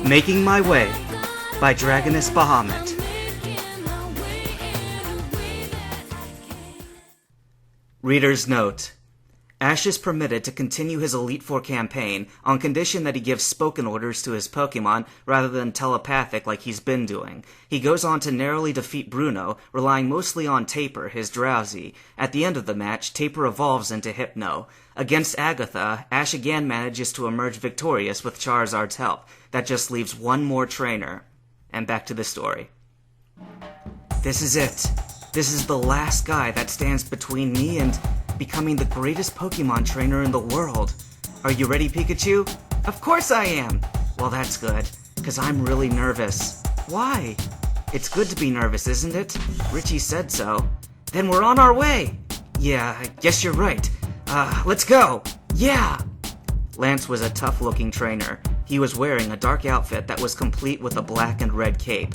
Making My Way by Dragoness Bahamut. Reader's note. Ash is permitted to continue his Elite Four campaign on condition that he gives spoken orders to his Pokemon rather than telepathic like he's been doing. He goes on to narrowly defeat Bruno, relying mostly on Taper, his Drowsy. At the end of the match, Taper evolves into Hypno. Against Agatha, Ash again manages to emerge victorious with Charizard's help. That just leaves one more trainer. And back to the story. This is it. This is the last guy that stands between me and becoming the greatest Pokemon trainer in the world. Are you ready, Pikachu? Of course I am! Well, that's good, because I'm really nervous. Why? It's good to be nervous, isn't it? Richie said so. Then we're on our way! Yeah, I guess you're right. Let's go! Yeah! Lance was a tough-looking trainer. He was wearing a dark outfit that was complete with a black and red cape.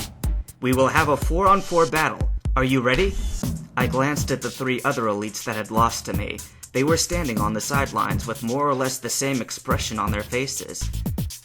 We will have a 4-on-4 battle. Are you ready? I glanced at the three other elites that had lost to me. They were standing on the sidelines with more or less the same expression on their faces.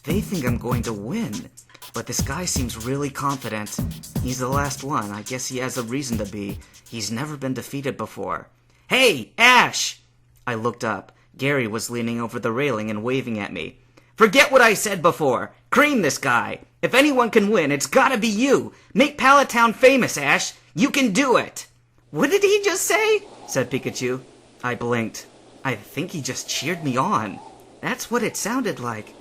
They think I'm going to win, but this guy seems really confident. He's the last one. I guess he has a reason to be. He's never been defeated before. Hey, Ash! I looked up. Gary was leaning over the railing and waving at me. Forget what I said before. Cream this guy. If anyone can win, it's gotta be you. Make Pallet Town famous, Ash. You can do it. What did he just say? Said Pikachu. I blinked. I think he just cheered me on. That's what it sounded like.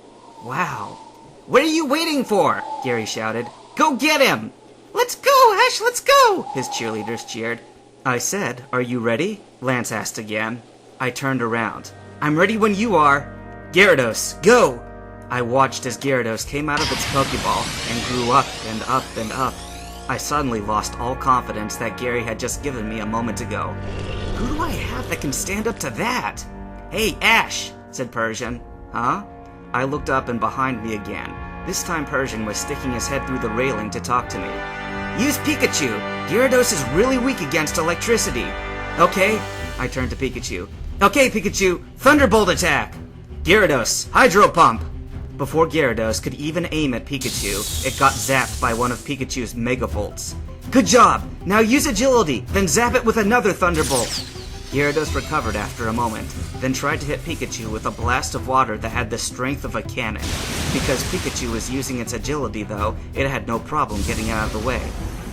Wow. What are you waiting for? Gary shouted. Go get him! Let's go, Ash, let's go! His cheerleaders cheered. I said, are you ready? Lance asked again. I turned around. I'm ready when you are. Gyarados, go! I watched as Gyarados came out of its Pokeball and grew up and up and up. I suddenly lost all confidence that Gary had just given me a moment ago. Who do I have that can stand up to that? Hey, Ash, said Persian. Huh? I looked up and behind me again. This time Persian was sticking his head through the railing to talk to me. Use Pikachu! Gyarados is really weak against electricity. Okay, I turned to Pikachu. Okay, Pikachu, Thunderbolt attack! Gyarados, Hydro Pump! Before Gyarados could even aim at Pikachu, it got zapped by one of Pikachu's Megavolts. Good job! Now use Agility, then zap it with another Thunderbolt! Gyarados recovered after a moment, then tried to hit Pikachu with a blast of water that had the strength of a cannon. Because Pikachu was using its Agility, though, it had no problem getting out of the way.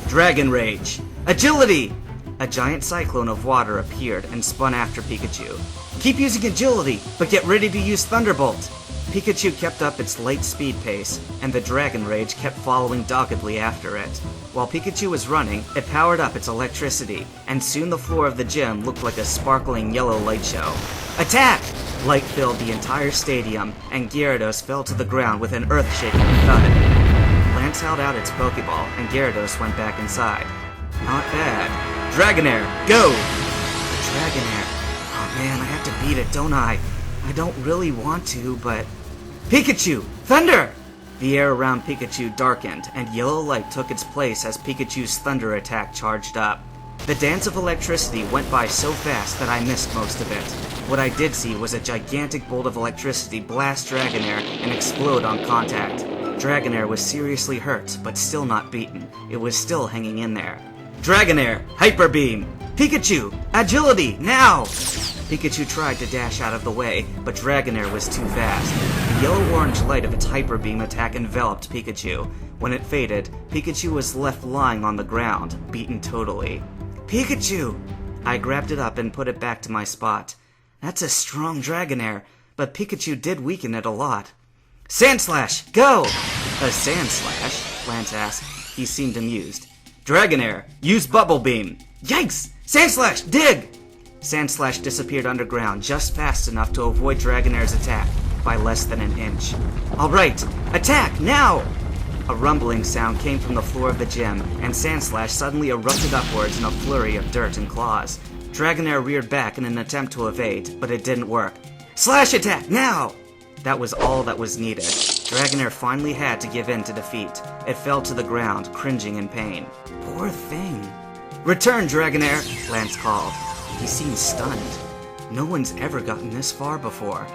Dragon Rage! Agility! A giant cyclone of water appeared and spun after Pikachu. Keep using Agility, but get ready to use Thunderbolt! Pikachu kept up its light speed pace, and the Dragon Rage kept following doggedly after it. While Pikachu was running, it powered up its electricity, and soon the floor of the gym looked like a sparkling yellow light show. Attack! Light filled the entire stadium, and Gyarados fell to the ground with an earth-shaking thud. Lance held out its Pokeball, and Gyarados went back inside. Not bad. Dragonair, go! Dragonair. Oh man, I have to beat it, don't I? I don't really want to, but... Pikachu! Thunder! The air around Pikachu darkened, and yellow light took its place as Pikachu's thunder attack charged up. The dance of electricity went by so fast that I missed most of it. What I did see was a gigantic bolt of electricity blast Dragonair and explode on contact. Dragonair was seriously hurt, but still not beaten. It was still hanging in there. Dragonair! Hyper Beam! Pikachu! Agility! Now! Pikachu tried to dash out of the way, but Dragonair was too fast. The yellow-orange light of its Hyper Beam attack enveloped Pikachu. When it faded, Pikachu was left lying on the ground, beaten totally. Pikachu! I grabbed it up and put it back to my spot. That's a strong Dragonair, but Pikachu did weaken it a lot. Sandslash, go! A Sandslash? Lance asked. He seemed amused. Dragonair, use Bubble Beam! Yikes! Sandslash, dig! Sandslash disappeared underground just fast enough to avoid Dragonair's attack by less than an inch. Alright, attack, now! A rumbling sound came from the floor of the gym, and Sandslash suddenly erupted upwards in a flurry of dirt and claws. Dragonair reared back in an attempt to evade, but it didn't work. Slash attack, now! That was all that was needed. Dragonair finally had to give in to defeat. It fell to the ground, cringing in pain. Poor thing. Return, Dragonair, Lance called. He seemed stunned. No one's ever gotten this far before.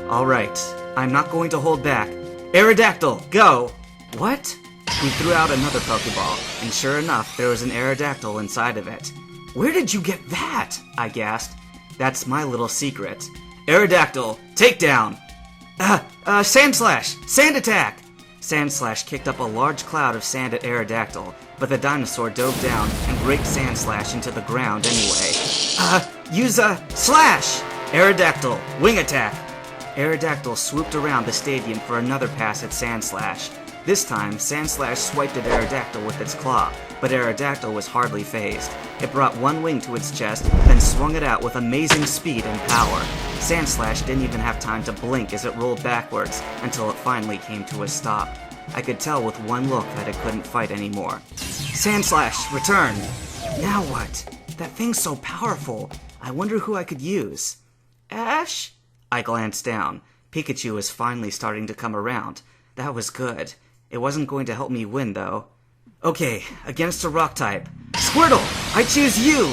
Alright, I'm not going to hold back. Aerodactyl, go! What? He threw out another Pokeball, and sure enough, there was an Aerodactyl inside of it. Where did you get that? I gasped. That's my little secret. Aerodactyl, take down! Sandslash! Sand attack! Sandslash kicked up a large cloud of sand at Aerodactyl, but the dinosaur dove down and raked Sandslash into the ground anyway. Use a slash! Aerodactyl, wing attack! Aerodactyl swooped around the stadium for another pass at Sandslash. This time, Sandslash swiped at Aerodactyl with its claw, but Aerodactyl was hardly phased. It brought one wing to its chest, then swung it out with amazing speed and power. Sandslash didn't even have time to blink as it rolled backwards until it finally came to a stop. I could tell with one look that it couldn't fight anymore. Sandslash, return! Now what? That thing's so powerful. I wonder who I could use. Ash? I glanced down. Pikachu was finally starting to come around. That was good. It wasn't going to help me win, though. Okay, against a rock type. Squirtle, I choose you!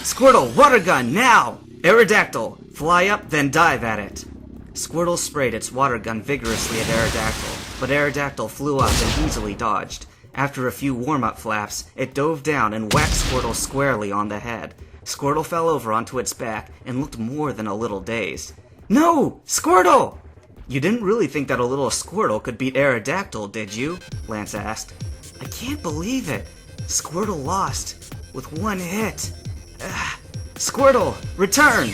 Squirtle, water gun, now! Aerodactyl, fly up, then dive at it. Squirtle sprayed its water gun vigorously at Aerodactyl, but Aerodactyl flew up and easily dodged. After a few warm-up flaps, it dove down and whacked Squirtle squarely on the head. Squirtle fell over onto its back and looked more than a little dazed. No! Squirtle! You didn't really think that a little Squirtle could beat Aerodactyl, did you? Lance asked. I can't believe it. Squirtle lost with one hit. Squirtle, return!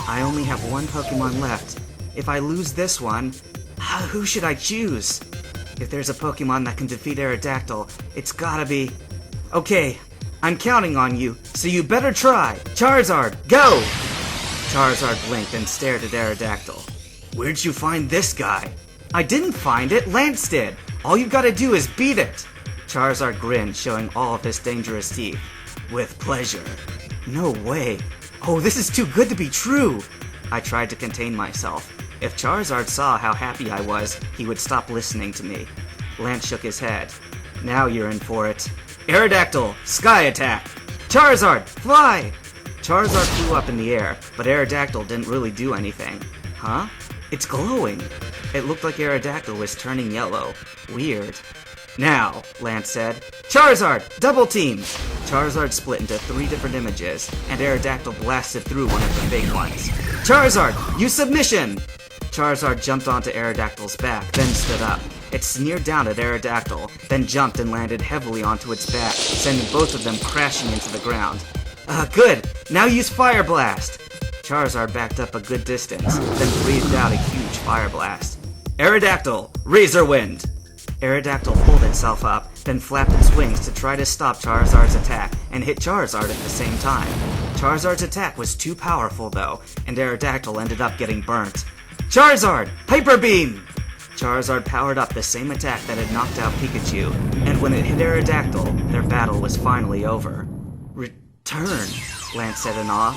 I only have one Pokemon left. If I lose this one, who should I choose? If there's a Pokemon that can defeat Aerodactyl, it's gotta be... Okay, I'm counting on you, so you better try. Charizard, go! Charizard blinked and stared at Aerodactyl. Where'd you find this guy? I didn't find it, Lance did. All you gotta do is beat it. Charizard grinned, showing all of his dangerous teeth. With pleasure. No way. Oh, this is too good to be true. I tried to contain myself. If Charizard saw how happy I was, he would stop listening to me. Lance shook his head. Now you're in for it. Aerodactyl, sky attack! Charizard, fly! Charizard flew up in the air, but Aerodactyl didn't really do anything. Huh? It's glowing. It looked like Aerodactyl was turning yellow. Weird. Now, Lance said. Charizard, double team! Charizard split into 3 different images, and Aerodactyl blasted through one of the big ones. Charizard, use submission! Charizard jumped onto Aerodactyl's back, then stood up. It sneered down at Aerodactyl, then jumped and landed heavily onto its back, sending both of them crashing into the ground. Good! Now use Fire Blast! Charizard backed up a good distance, then breathed out a huge fire blast. Aerodactyl, Razor Wind! Aerodactyl pulled itself up, then flapped its wings to try to stop Charizard's attack and hit Charizard at the same time. Charizard's attack was too powerful, though, and Aerodactyl ended up getting burnt. Charizard, Hyper Beam! Charizard powered up the same attack that had knocked out Pikachu, and when it hit Aerodactyl, their battle was finally over. Return, Lance said in awe.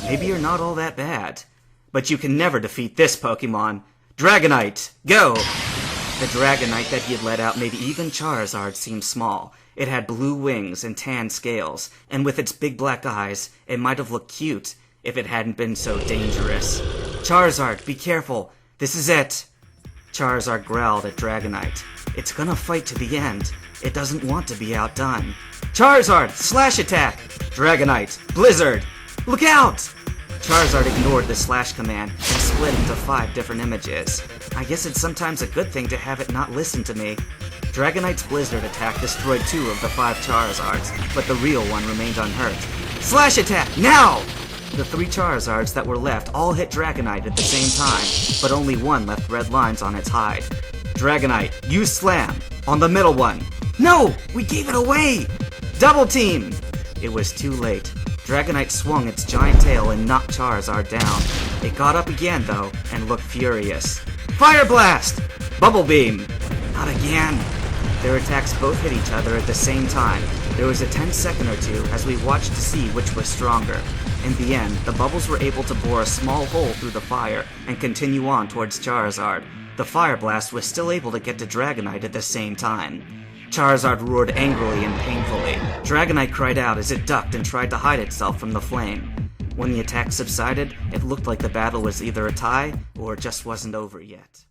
Maybe you're not all that bad. But you can never defeat this Pokemon. Dragonite, go! The Dragonite that he had let out made even Charizard seem small. It had blue wings and tan scales, and with its big black eyes, it might have looked cute if it hadn't been so dangerous. Charizard, be careful. This is it. Charizard growled at Dragonite. It's gonna fight to the end. It doesn't want to be outdone. Charizard, slash attack! Dragonite, Blizzard! Look out! Charizard ignored the slash command and split into 5 different images. I guess it's sometimes a good thing to have it not listen to me. Dragonite's Blizzard attack destroyed 2 of the 5 Charizards, but the real one remained unhurt. Slash attack, now! The 3 Charizards that were left all hit Dragonite at the same time, but only one left red lines on its hide. Dragonite, use Slam! On the middle one! No! We gave it away! Double team! It was too late. Dragonite swung its giant tail and knocked Charizard down. It got up again, though, and looked furious. Fire Blast! Bubble Beam! Not again! Their attacks both hit each other at the same time. There was a tense second or two as we watched to see which was stronger. In the end, the bubbles were able to bore a small hole through the fire and continue on towards Charizard. The Fire Blast was still able to get to Dragonite at the same time. Charizard roared angrily and painfully. Dragonite cried out as it ducked and tried to hide itself from the flame. When the attack subsided, it looked like the battle was either a tie or just wasn't over yet.